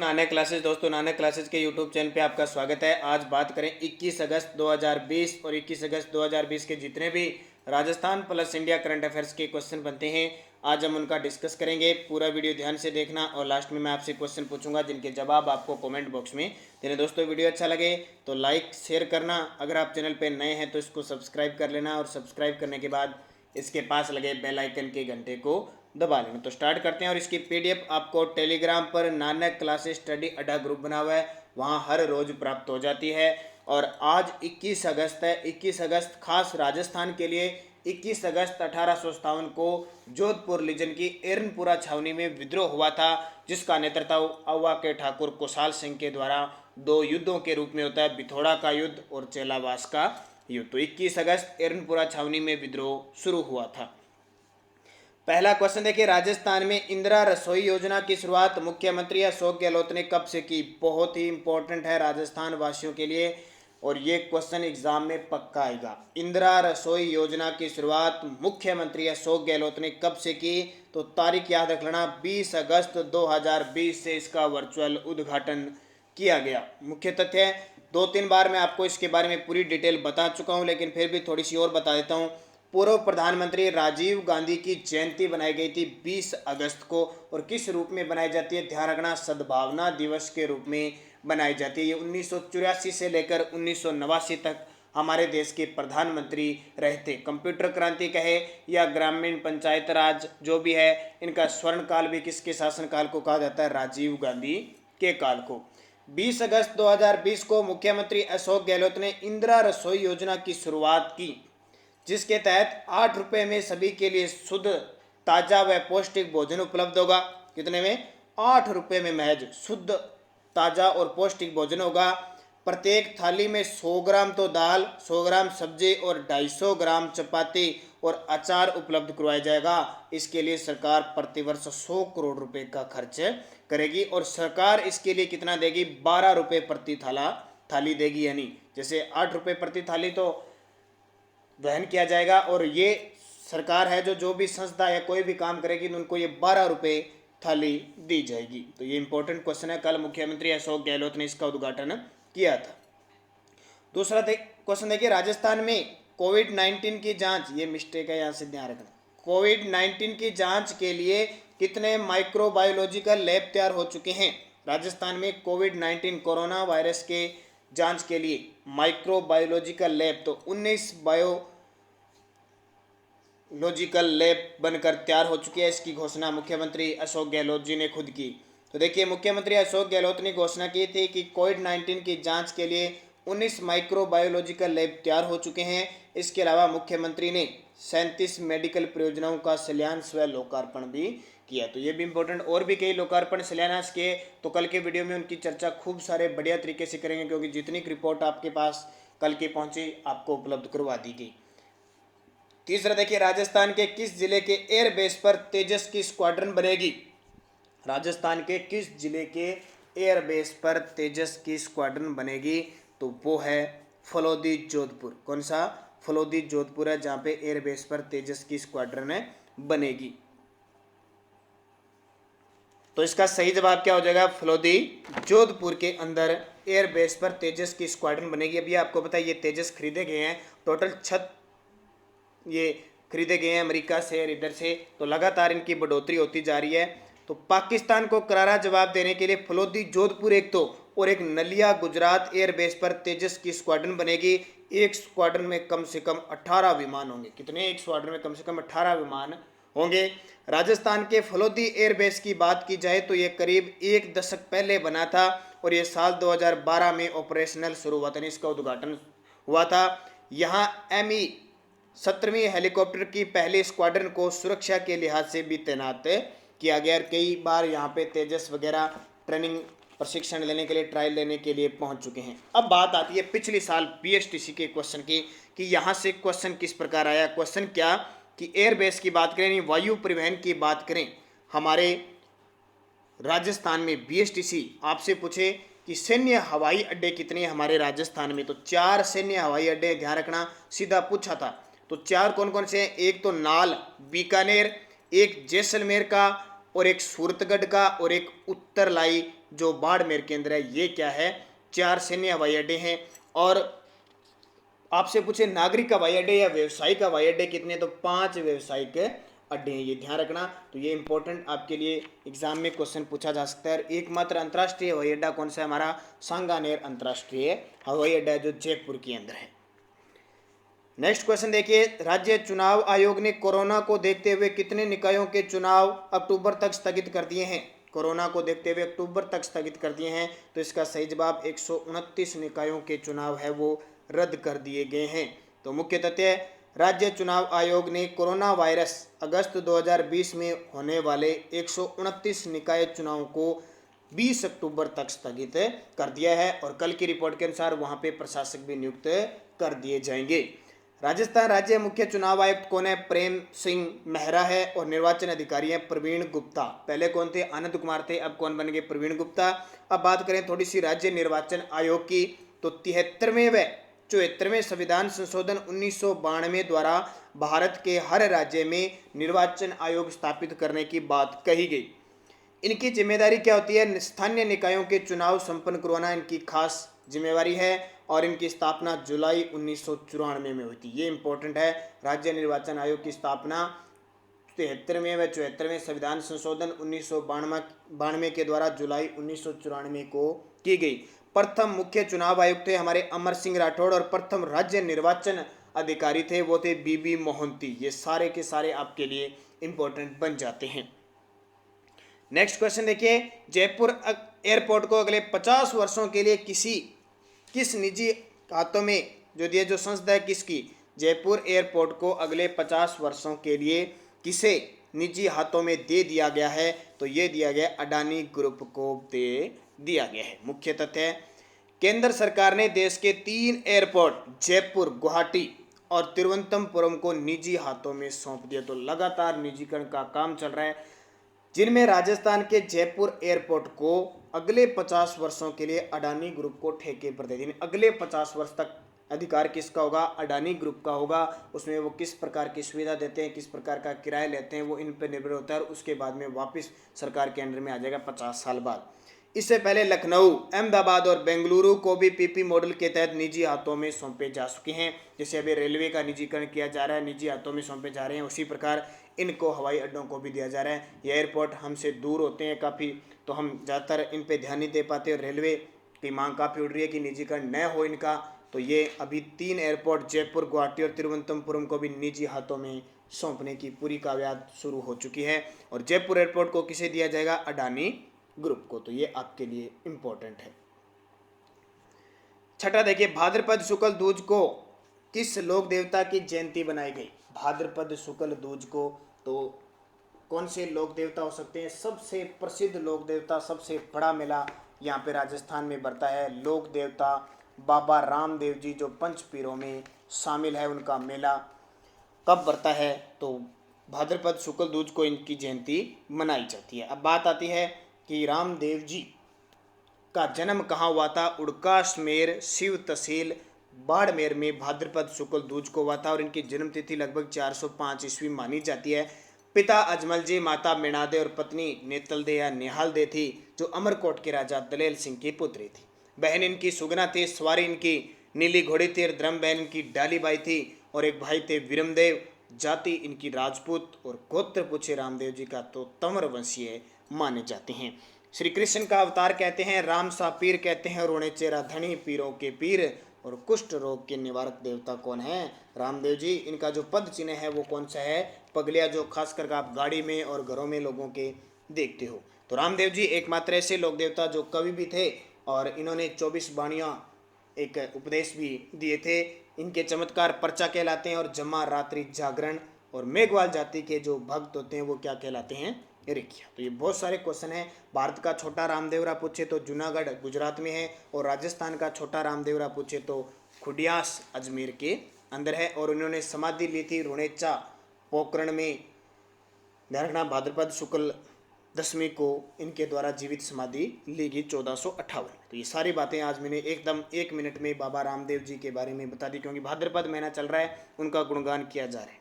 Nanak classes. दोस्तों Nanak classes के YouTube channel पे आपका स्वागत है। आज बात करें 21 अगस्त 2020 और 21 अगस्त 2020 के जितने भी Rajasthan plus India current affairs के क्वेश्चन बनते हैं, आज हम उनका डिस्कस करेंगे। पूरा वीडियो ध्यान से देखना और लास्ट में मैं आपसे क्वेश्चन पूछूंगा जिनके जवाब आपको कमेंट बॉक्स में देने। दोस्तों वीडियो अच्छा लगे तो लाइक शेयर करना। अगर आप चैनल पर नए हैं तो इसको सब्सक्राइब कर लेना और सब्सक्राइब करने के बाद इसके पास लगे बेल आइकन के घंटे को दबा लेना। तो स्टार्ट करते हैं। और इसकी पीडीएफ आपको टेलीग्राम पर नानक क्लासेस स्टडी अड्डा ग्रुप बना हुआ है, वहाँ हर रोज़ प्राप्त हो जाती है। और आज 21 अगस्त है। 21 अगस्त खास राजस्थान के लिए 21 अगस्त 1857 को जोधपुर लीजन की एरनपुरा छावनी में विद्रोह हुआ था, जिसका नेतृत्व अव्वा के ठाकुर कुशाल सिंह के द्वारा दो युद्धों के रूप में होता है, बिथोड़ा का युद्ध और चेलावास का युद्ध। तो 21 अगस्त एरनपुरा छावनी में विद्रोह शुरू हुआ था। पहला क्वेश्चन देखिए, राजस्थान में इंदिरा रसोई योजना की शुरुआत मुख्यमंत्री अशोक गहलोत ने कब से की? बहुत ही इंपॉर्टेंट है राजस्थान वासियों के लिए और ये क्वेश्चन एग्जाम में पक्का आएगा। इंदिरा रसोई योजना की शुरुआत मुख्यमंत्री अशोक गहलोत ने कब से की? तो तारीख याद रख लेना, 20 अगस्त 2020 से इसका वर्चुअल उद्घाटन किया गया। मुख्य तथ्य है, 2-3 बार मैं आपको इसके बारे में पूरी डिटेल बता चुका हूँ, लेकिन फिर भी थोड़ी सी और बता देता हूँ। पूर्व प्रधानमंत्री राजीव गांधी की जयंती बनाई गई थी 20 अगस्त को, और किस रूप में बनाई जाती है? ध्यान रखना, सद्भावना दिवस के रूप में बनाई जाती है। ये 1984 से लेकर 1989 तक हमारे देश के प्रधानमंत्री रहे थे। कंप्यूटर क्रांति कहे या ग्रामीण पंचायत राज जो भी है, इनका स्वर्ण काल भी किसके शासनकाल को कहा जाता है? राजीव गांधी के काल को। 20 अगस्त 2020 को मुख्यमंत्री अशोक गहलोत ने इंदिरा रसोई योजना की शुरुआत की, जिसके तहत 8 रुपये में सभी के लिए शुद्ध, ताज़ा व पौष्टिक भोजन उपलब्ध होगा। कितने में? 8 रुपये में महज शुद्ध, ताज़ा और पौष्टिक भोजन होगा। प्रत्येक थाली में 100 ग्राम तो दाल, 100 ग्राम सब्जी और 250 ग्राम चपाती और अचार उपलब्ध करवाया जाएगा। इसके लिए सरकार प्रतिवर्ष 100 करोड़ रुपए का खर्च करेगी और सरकार इसके लिए कितना देगी? 12 रुपये प्रति थाली देगी। यानी जैसे 8 रुपये प्रति थाली तो वहन किया जाएगा, और ये सरकार है जो भी संस्था या कोई भी काम करेगी तो उनको ये 12 रुपये थाली दी जाएगी। तो ये इंपॉर्टेंट क्वेश्चन है, कल मुख्यमंत्री अशोक गहलोत ने इसका उद्घाटन किया था। दूसरा क्वेश्चन देखिए, राजस्थान में कोविड-19 की जांच, ये मिस्टेक है, यहाँ से ध्यान रखना। कोविड-19 की जांच के लिए कितने माइक्रोबायोलॉजिकल लैब तैयार हो चुके हैं? राजस्थान में कोविड-19 कोरोना वायरस के जांच के लिए माइक्रोबायोलॉजिकल लैब तो 19 बायोलॉजिकल लैब बनकर तैयार हो चुकी है। इसकी घोषणा मुख्यमंत्री अशोक गहलोत जी ने खुद की। तो देखिए, मुख्यमंत्री अशोक गहलोत ने घोषणा की थी कि कोविड-19 की जांच के लिए 19 माइक्रोबायोलॉजिकल लैब तैयार हो चुके हैं। इसके अलावा मुख्यमंत्री ने 37 मेडिकल परियोजनाओं का शिलान्यास व लोकार्पण भी किया। तो ये भी इंपॉर्टेंट, और भी कई लोकार्पण शिलान्यास किए, तो कल के वीडियो में उनकी चर्चा खूब सारे बढ़िया तरीके से करेंगे, क्योंकि जितनी रिपोर्ट आपके पास कल की पहुंची आपको उपलब्ध करवा दी गई। तीसरा देखिए, राजस्थान के किस जिले के एयरबेस पर तेजस की स्क्वाड्रन बनेगी? राजस्थान के किस जिले के एयरबेस पर तेजस की स्क्वाड्रन बनेगी? तो वो है फलोदी जोधपुर। कौन सा? फलोदी जोधपुर है जहाँ पे एयरबेस पर तेजस की स्क्वाड्रन बनेगी। तो इसका सही जवाब क्या हो जाएगा? फलोदी जोधपुर के अंदर एयरबेस पर तेजस की स्क्वाड्रन बनेगी। अभी आपको पता है ये तेजस खरीदे गए हैं, टोटल 6 ये खरीदे गए हैं अमेरिका से और इधर से, तो लगातार इनकी बढ़ोतरी होती जा रही है। तो पाकिस्तान को करारा जवाब देने के लिए फलोदी जोधपुर एक तो, और एक नलिया गुजरात एयरबेस पर तेजस की स्क्वाड्रन बनेगी। एक स्क्वाड्रन में कम से कम 18 विमान होंगे। कितने? एक स्क्वाड्रन में कम से कम 18 विमान होंगे। राजस्थान के फलोदी एयरबेस की बात की जाए तो ये करीब 1 दशक पहले बना था और ये साल 2012 में ऑपरेशनल शुरू हुआ था, इसका उद्घाटन हुआ था। यहाँ ME 17वीं हेलीकॉप्टर की पहली स्क्वाड्रन को सुरक्षा के लिहाज से भी तैनात किया गया। कई बार यहाँ पे तेजस वगैरह ट्रेनिंग प्रशिक्षण लेने के लिए, ट्रायल लेने के लिए पहुँच चुके हैं। अब बात आती है पिछले साल BSTC के क्वेश्चन की, कि यहाँ से क्वेश्चन किस प्रकार आया। क्वेश्चन क्या कि एयरबेस की बात करें, वायु परिवहन की बात करें, हमारे राजस्थान में BSTC आपसे पूछे कि सैन्य हवाई अड्डे कितने हमारे राजस्थान में? तो 4 सैन्य हवाई अड्डे, ध्यान रखना, सीधा पूछा था। तो 4 कौन कौन से हैं? एक तो नाल बीकानेर, एक जैसलमेर का, और एक सूरतगढ़ का, और एक उत्तरलाई जो बाड़मेर के अंदर है। ये क्या है? 4 सैन्य हवाई अड्डे हैं। और आपसे पूछे नागरिक हवाई अड्डे या व्यवसायिक हवाई अड्डे कितने, तो 5 व्यवसायिक अड्डे हैं। ये ध्यान रखना। तो ये इंपॉर्टेंट आपके लिए एग्जाम में क्वेश्चन पूछा जा सकता है। एकमात्र अंतर्राष्ट्रीय हवाई अड्डा कौन सा है? हमारा सांगानेर अंतर्राष्ट्रीय हवाई अड्डा है, जो जयपुर के अंदर है। नेक्स्ट क्वेश्चन देखिए, राज्य चुनाव आयोग ने कोरोना को देखते हुए कितने निकायों के चुनाव अक्टूबर तक स्थगित कर दिए हैं? कोरोना को देखते हुए अक्टूबर तक स्थगित कर दिए हैं। तो इसका सही जवाब 129 निकायों के चुनाव है वो रद्द कर दिए गए हैं। तो मुख्य तथ्य, राज्य चुनाव आयोग ने कोरोना वायरस अगस्त 2020 में होने वाले 129 निकाय चुनाव को 20 अक्टूबर तक स्थगित कर दिया है। और कल की रिपोर्ट के अनुसार वहां पे प्रशासक भी नियुक्त कर दिए जाएंगे। राजस्थान राज्य मुख्य चुनाव आयुक्त कौन है? प्रेम सिंह मेहरा है। और निर्वाचन अधिकारी है प्रवीण गुप्ता। पहले कौन थे? आनंद कुमार थे। अब कौन बन गए? प्रवीण गुप्ता। अब बात करें थोड़ी सी राज्य निर्वाचन आयोग की, तो 73वें व 74वें संविधान संशोधन 1992 द्वारा भारत के हर राज्य में निर्वाचन आयोग स्थापित करने की बात कही गई। इनकी जिम्मेदारी क्या होती है? स्थानीय निकायों के चुनाव संपन्न करवाना इनकी खास जिम्मेवारी है। और इनकी स्थापना जुलाई 1994 में हुई थी। ये इंपॉर्टेंट है। राज्य निर्वाचन आयोग की स्थापना 73वें व 74वें संविधान संशोधन 1992 के द्वारा जुलाई 1994 को की गई। प्रथम मुख्य चुनाव आयुक्त थे हमारे अमर सिंह राठौड़। और प्रथम राज्य निर्वाचन अधिकारी थे वो थे बीबी मोहंती। ये सारे के सारे आपके लिए इंपॉर्टेंट बन जाते हैं। नेक्स्ट क्वेश्चन देखिए, जयपुर एयरपोर्ट को अगले 50 वर्षों के लिए किस निजी हाथों में जो दिए, जो संस्था है किसकी? जयपुर एयरपोर्ट को अगले 50 वर्षों के लिए किसे निजी हाथों में दे दिया गया है? तो ये दिया गया अडानी ग्रुप को दे दिया गया है। मुख्य तथ्य, केंद्र सरकार ने देश के 3 एयरपोर्ट जयपुर, गुवाहाटी और तिरुवनंतपुरम को निजी हाथों में सौंप दिया। तो लगातार निजीकरण का काम चल रहा है, जिनमें राजस्थान के जयपुर एयरपोर्ट को अगले 50 वर्षों के लिए अडानी ग्रुप को ठेके पर दे देंगे। अगले 50 वर्ष तक अधिकार किसका होगा? अडानी ग्रुप का होगा। उसमें वो किस प्रकार की सुविधा देते हैं, किस प्रकार का किराया लेते हैं, वो इन पर निर्भर होता है। और उसके बाद में वापस सरकार के अंडर में आ जाएगा 50 साल बाद। इससे पहले लखनऊ, अहमदाबाद और बेंगलुरु को भी पीपी मॉडल के तहत निजी हाथों में सौंपे जा चुके हैं। जैसे अभी रेलवे का निजीकरण किया जा रहा है, निजी हाथों में सौंपे जा रहे हैं, उसी प्रकार इनको हवाई अड्डों को भी दिया जा रहा है। ये एयरपोर्ट हमसे दूर होते हैं काफ़ी, तो हम ज़्यादातर इन पे ध्यान नहीं दे पाते। और रेलवे की मांग काफ़ी उड़ रही है कि निजीकरण न हो इनका। तो ये अभी 3 एयरपोर्ट जयपुर, गुवाहाटी और तिरुवनंतपुरम को भी निजी हाथों में सौंपने की पूरी कामयाब शुरू हो चुकी है। और जयपुर एयरपोर्ट को किसे दिया जाएगा? अडानी ग्रुप को। तो ये आपके लिए इंपॉर्टेंट है। छठा देखिए, भाद्रपद शुक्ल दूज को किस लोक देवता की जयंती बनाई गई? भाद्रपद शुक्ल दूज को तो कौन से लोक देवता हो सकते हैं? सबसे प्रसिद्ध लोक देवता, सबसे बड़ा मेला यहाँ पे राजस्थान में बढ़ता है। लोक देवता बाबा रामदेव जी जो पंचपीरों में शामिल है, उनका मेला कब बढ़ता है? तो भाद्रपद शुक्ल दूज को इनकी जयंती मनाई जाती है। अब बात आती है कि रामदेव जी का जन्म कहाँ हुआ था? उड़काशमेर शिव तहसील बाड़मेर में भाद्रपद शुक्ल दूज को हुआ था। और इनकी जन्म तिथि लगभग 405 ईस्वी मानी जाती है। पिता अजमल जी, माता मीणादे और पत्नी नेतलदे या निहालदे थी, जो अमरकोट के राजा दलेल सिंह की पुत्री थी। बहन इनकी सुगना थी, सवारी इनकी नीली घोड़ी थी, और धर्म बहन इनकी डालीबाई थी। और एक भाई थे विरमदेव, जाति इनकी राजपूत, और गोत्र पूछे रामदेव जी का तो तंवर वंशीय माने जाते हैं। श्री कृष्ण का अवतार कहते हैं, राम सा पीर कहते हैं, रोणे चेरा धनी पीरों के पीर। और कुष्ठ रोग के निवारक देवता कौन है? रामदेव जी। इनका जो पद चिन्ह है वो कौन सा है? पगलिया, जो खास करके आप गाड़ी में और घरों में लोगों के देखते हो। तो रामदेव जी एकमात्र ऐसे लोक देवता जो कवि भी थे, और इन्होंने 24 बाणियाँ एक उपदेश भी दिए थे। इनके चमत्कार पर्चा कहलाते हैं। और जमा, रात्रि जागरण और मेघवाल जाति के जो भक्त होते हैं वो क्या कहलाते हैं? रिखिया। तो ये बहुत सारे क्वेश्चन हैं। भारत का छोटा रामदेवरा पूछे तो जूनागढ़ गुजरात में है। और राजस्थान का छोटा रामदेवरा पूछे तो खुडियास अजमेर के अंदर है। और उन्होंने समाधि ली थी रुणेचा पोकरण में। ध्यान रखना, भाद्रपद शुक्ल दशमी को इनके द्वारा जीवित समाधि ली गई 1458। तो ये सारी बातें आज मैंने एकदम 1 मिनट में बाबा रामदेव जी के बारे में बता दी, क्योंकि भाद्रपद महीना चल रहा है, उनका गुणगान किया जा रहा है।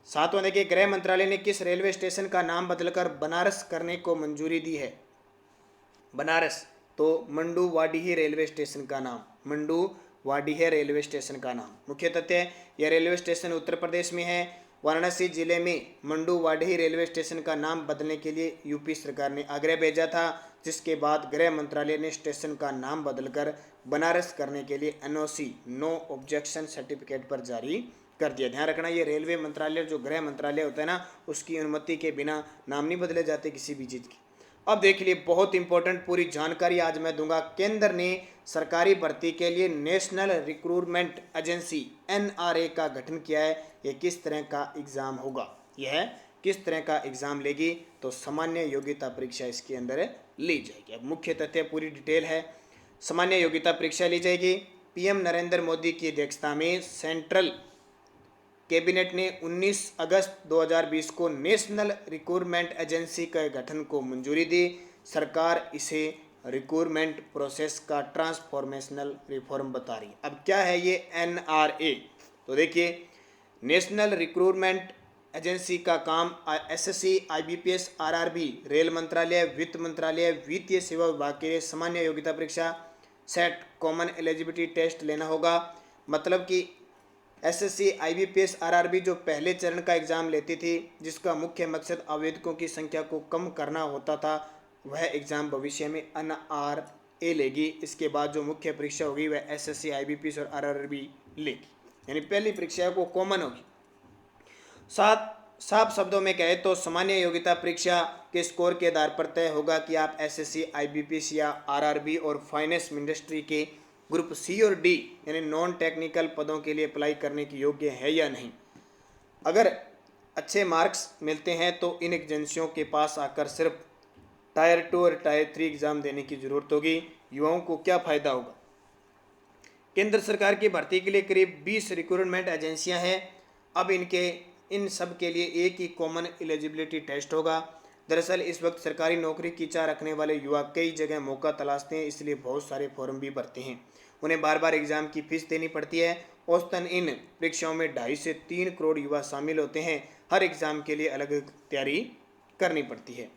सातवां देखिए, गृह मंत्रालय ने किस रेलवे स्टेशन का नाम बदलकर बनारस करने को मंजूरी दी है? बनारस, तो मंडुवाडीह रेलवे स्टेशन का नाम, मंडुवाडीह रेलवे स्टेशन का नाम। मुख्य तथ्य, यह रेलवे स्टेशन उत्तर प्रदेश में है। वाराणसी जिले में मंडुवाडीह रेलवे स्टेशन का नाम बदलने के लिए यूपी सरकार ने आग्रह भेजा था, जिसके बाद गृह मंत्रालय ने स्टेशन का नाम बदलकर बनारस करने के लिए एनओसी, नो ऑब्जेक्शन सर्टिफिकेट पर जारी कर दिया। ध्यान रखना, ये रेलवे मंत्रालय जो गृह मंत्रालय होता है ना, उसकी अनुमति के बिना नाम नहीं बदले जाते किसी भी चीज़ की। अब देख लिए, बहुत इंपॉर्टेंट पूरी जानकारी आज मैं दूंगा। केंद्र ने सरकारी भर्ती के लिए नेशनल रिक्रूटमेंट एजेंसी एनआरए का गठन किया है। यह किस तरह का एग्जाम होगा, यह किस तरह का एग्जाम लेगी, तो सामान्य योग्यता परीक्षा इसके अंदर ली जाएगी। अब मुख्य तथ्य पूरी डिटेल है। सामान्य योग्यता परीक्षा ली जाएगी। पीएम नरेंद्र मोदी की अध्यक्षता में सेंट्रल कैबिनेट ने 19 अगस्त 2020 को नेशनल रिक्रूटमेंट एजेंसी के गठन को मंजूरी दी। सरकार इसे रिक्रूटमेंट प्रोसेस का ट्रांसफॉर्मेशनल रिफॉर्म बता रही है। अब क्या है ये एनआरए, तो देखिए, नेशनल रिक्रूटमेंट एजेंसी का काम एसएससी, आईबीपीएस, आरआरबी, रेल मंत्रालय, वित्त मंत्रालय, वित्तीय सेवा विभाग के लिए सामान्य योग्यता परीक्षा सेट कॉमन एलिजिबिलिटी टेस्ट लेना होगा। मतलब कि एसएससी, आईबीपीएस, आरआरबी जो पहले चरण का एग्ज़ाम लेती थी, जिसका मुख्य मकसद आवेदकों की संख्या को कम करना होता था, वह एग्ज़ाम भविष्य में एनआरए लेगी। इसके बाद जो मुख्य परीक्षा होगी वह एसएससी, आईबीपीएस और आरआरबी लेगी, यानी पहली परीक्षा को कॉमन होगी। साफ शब्दों में कहे तो सामान्य योग्यता परीक्षा के स्कोर के आधार पर तय होगा कि आप एसएससी, आईबीपीएस या आरआरबी और फाइनेंस इंडस्ट्री के ग्रुप सी और डी यानी नॉन टेक्निकल पदों के लिए अप्लाई करने के योग्य है या नहीं। अगर अच्छे मार्क्स मिलते हैं तो इन एजेंसियों के पास आकर सिर्फ टायर 2 और टायर 3 एग्जाम देने की जरूरत होगी। युवाओं को क्या फायदा होगा? केंद्र सरकार की भर्ती के लिए करीब 20 रिक्रूटमेंट एजेंसियां हैं। अब इन सब के लिए एक ही कॉमन एलिजिबिलिटी टेस्ट होगा। दरअसल इस वक्त सरकारी नौकरी की चाह रखने वाले युवा कई जगह मौका तलाशते हैं, इसलिए बहुत सारे फॉर्म भी भरते हैं। उन्हें बार बार एग्जाम की फीस देनी पड़ती है। औसतन इन परीक्षाओं में 2.5 से 3 करोड़ युवा शामिल होते हैं। हर एग्जाम के लिए अलग तैयारी करनी पड़ती है।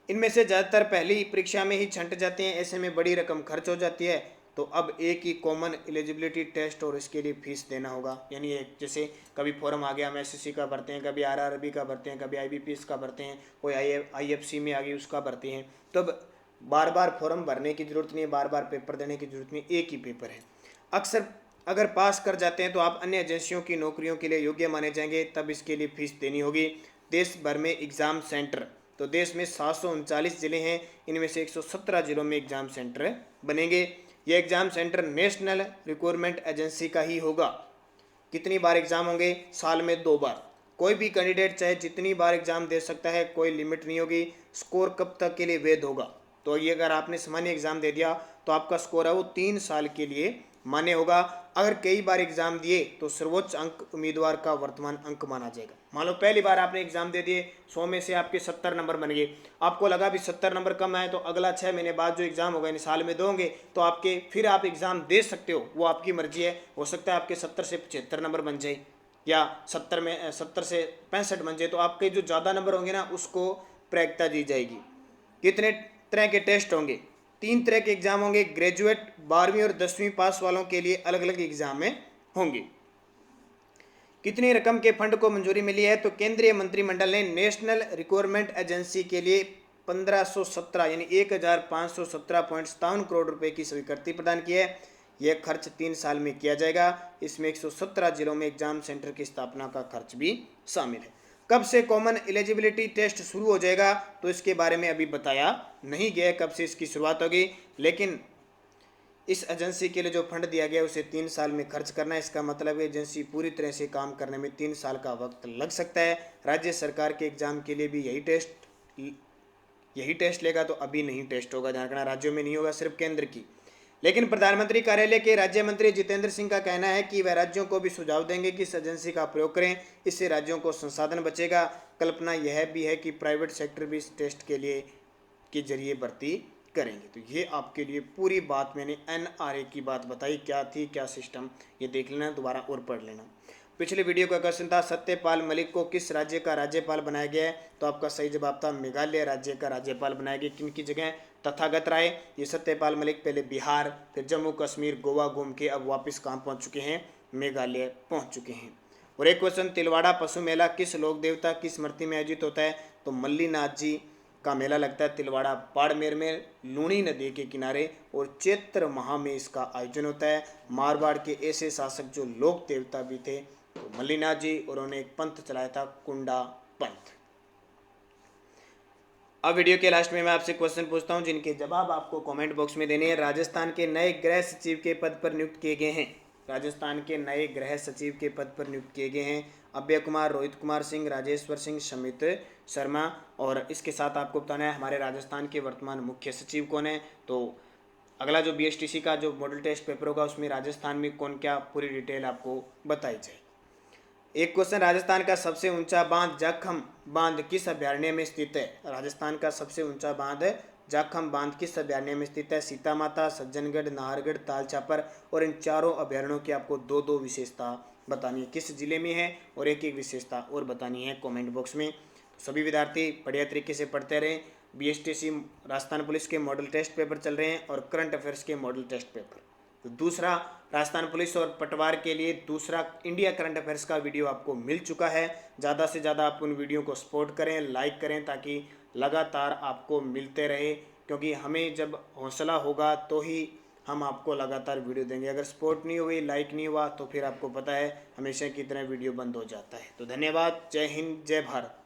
इनमें से ज़्यादातर पहली परीक्षा में ही छंट जाते हैं, ऐसे में बड़ी रकम खर्च हो जाती है। तो अब एक ही कॉमन एलिजिबिलिटी टेस्ट और इसके लिए फीस देना होगा। यानी एक जैसे कभी फॉर्म आ गया, हम एसएससी का भरते हैं, कभी आरआरबी का भरते हैं, कभी आईबीपीएस का भरते हैं, कोई आईएफसी में आ गई उसका भरते हैं। तो अब बार बार फॉर्म भरने की जरूरत नहीं है, बार बार पेपर देने की जरूरत नहीं, एक ही पेपर है। अक्सर अगर पास कर जाते हैं तो आप अन्य एजेंसियों की नौकरियों के लिए योग्य माने जाएंगे, तब इसके लिए फीस देनी होगी। देश भर में एग्ज़ाम सेंटर, तो देश में 739 जिले हैं, इनमें से 117 जिलों में एग्ज़ाम सेंटर बनेंगे। यह exam centre national recruitment agency का ही होगा। कितनी बार एग्ज़ाम होंगे? साल में 2 बार। कोई भी कैंडिडेट चाहे जितनी बार एग्ज़ाम दे सकता है, कोई लिमिट नहीं होगी। स्कोर कब तक के लिए वैध होगा? तो ये अगर आपने सामान्य एग्ज़ाम दे दिया तो आपका स्कोर है वो 3 साल के लिए मान्य होगा। अगर कई बार एग्जाम दिए तो सर्वोच्च अंक उम्मीदवार का वर्तमान अंक माना जाएगा। मान लो पहली बार आपने एग्जाम दे दिए, 100 में से आपके 70 नंबर बन गए, आपको लगा भी 70 नंबर कम आए, तो अगला 6 महीने बाद जो एग्जाम होगा यानी साल में दोगे तो आपके फिर आप एग्जाम दे सकते हो, वो आपकी मर्जी है। हो सकता है आपके 70 से 75 नंबर बन जाए या 70 से 65 बन जाए, तो आपके जो ज़्यादा नंबर होंगे ना उसको प्राथमिकता दी जाएगी। कितने तरह के टेस्ट होंगे? 3 तरह के एग्जाम होंगे। ग्रेजुएट 12वीं और 10वीं पास वालों के लिए अलग अलग एग्जाम में होंगे। कितनी रकम के फंड को मंजूरी मिली है? तो केंद्रीय मंत्रिमंडल ने नेशनल रिक्रूटमेंट एजेंसी के लिए 1517 यानी 1517.57 करोड़ रुपए की स्वीकृति प्रदान की है। यह खर्च 3 साल में किया जाएगा। इसमें 117 जिलों में एग्जाम सेंटर की स्थापना का खर्च भी शामिल है। कब से कॉमन एलिजिबिलिटी टेस्ट शुरू हो जाएगा तो इसके बारे में अभी बताया नहीं गया कब से इसकी शुरुआत होगी, लेकिन इस एजेंसी के लिए जो फंड दिया गया उसे 3 साल में खर्च करना है। इसका मतलब है एजेंसी पूरी तरह से काम करने में 3 साल का वक्त लग सकता है। राज्य सरकार के एग्जाम के लिए भी यही टेस्ट लेगा, तो अभी नहीं टेस्ट होगा। ध्यान रखना, राज्यों में नहीं होगा, सिर्फ केंद्र की। लेकिन प्रधानमंत्री कार्यालय के राज्य मंत्री जितेंद्र सिंह का कहना है कि वह राज्यों को भी सुझाव देंगे कि इस एजेंसी का प्रयोग करें, इससे राज्यों को संसाधन बचेगा। कल्पना यह भी है कि प्राइवेट सेक्टर भी इस टेस्ट के लिए के जरिए भर्ती करेंगे। तो ये आपके लिए पूरी बात मैंने एनआरए की बात बताई, क्या थी क्या सिस्टम, ये देख लेना, दोबारा और पढ़ लेना। पिछले वीडियो का क्वेश्चन था सत्यपाल मलिक को किस राज्य का राज्यपाल बनाया गया है? तो आपका सही जवाब था मेघालय राज्य का राज्यपाल बनाया गया। किन की जगह? तथागत राय, ये सत्यपाल मलिक पहले बिहार, फिर जम्मू कश्मीर, गोवा घूम के अब वापस कहाँ पहुँच चुके हैं, मेघालय पहुँच चुके हैं। और एक क्वेश्चन, तिलवाड़ा पशु मेला किस लोक देवता की स्मृति में आयोजित होता है, तो मल्लीनाथ जी का मेला लगता है तिलवाड़ा बाड़मेर में लूणी नदी के किनारे, और चैत्र माह में इसका आयोजन होता है। मारवाड़ के ऐसे शासक जो लोक देवता भी थे तो मल्लीनाथ जी, और उन्होंने एक पंथ चलाया था कुंडा पंथ। अब वीडियो के लास्ट में मैं आपसे क्वेश्चन पूछता हूं जिनके जवाब आपको कमेंट बॉक्स में देने हैं। राजस्थान के नए गृह सचिव के पद पर नियुक्त किए गए हैं, राजस्थान के नए गृह सचिव के पद पर नियुक्त किए गए हैं अभय कुमार, रोहित कुमार सिंह, राजेश्वर सिंह, समित शर्मा। और इसके साथ आपको बताना है हमारे राजस्थान के वर्तमान मुख्य सचिव कौन है। तो अगला जो BSTC का जो मॉडल टेस्ट पेपर होगा उसमें राजस्थान में कौन क्या पूरी डिटेल आपको बताई जाए। एक क्वेश्चन, राजस्थान का सबसे ऊंचा बांध जाखम बांध किस अभयारण्य में स्थित है। राजस्थान का सबसे ऊंचा बांध जाखम बांध किस अभयारण्य में स्थित है। सीता माता, सज्जनगढ़, नाहरगढ़, ताल छापर। और इन चारों अभयारण्यों की आपको दो दो विशेषता बतानी है, किस जिले में है और एक एक विशेषता और बतानी है कमेंट बॉक्स में। तो सभी विद्यार्थी बढ़िया तरीके से पढ़ते रहें। BSTC राजस्थान पुलिस के मॉडल टेस्ट पेपर चल रहे हैं और करंट अफेयर्स के मॉडल टेस्ट पेपर। तो दूसरा राजस्थान पुलिस और पटवार के लिए दूसरा इंडिया करंट अफेयर्स का वीडियो आपको मिल चुका है। ज़्यादा से ज़्यादा आप उन वीडियो को सपोर्ट करें, लाइक करें, ताकि लगातार आपको मिलते रहे, क्योंकि हमें जब हौसला होगा तो ही हम आपको लगातार वीडियो देंगे। अगर सपोर्ट नहीं हुई, लाइक नहीं हुआ, तो फिर आपको पता है हमेशा की तरह वीडियो बंद हो जाता है। तो धन्यवाद, जय हिंद, जय भारत।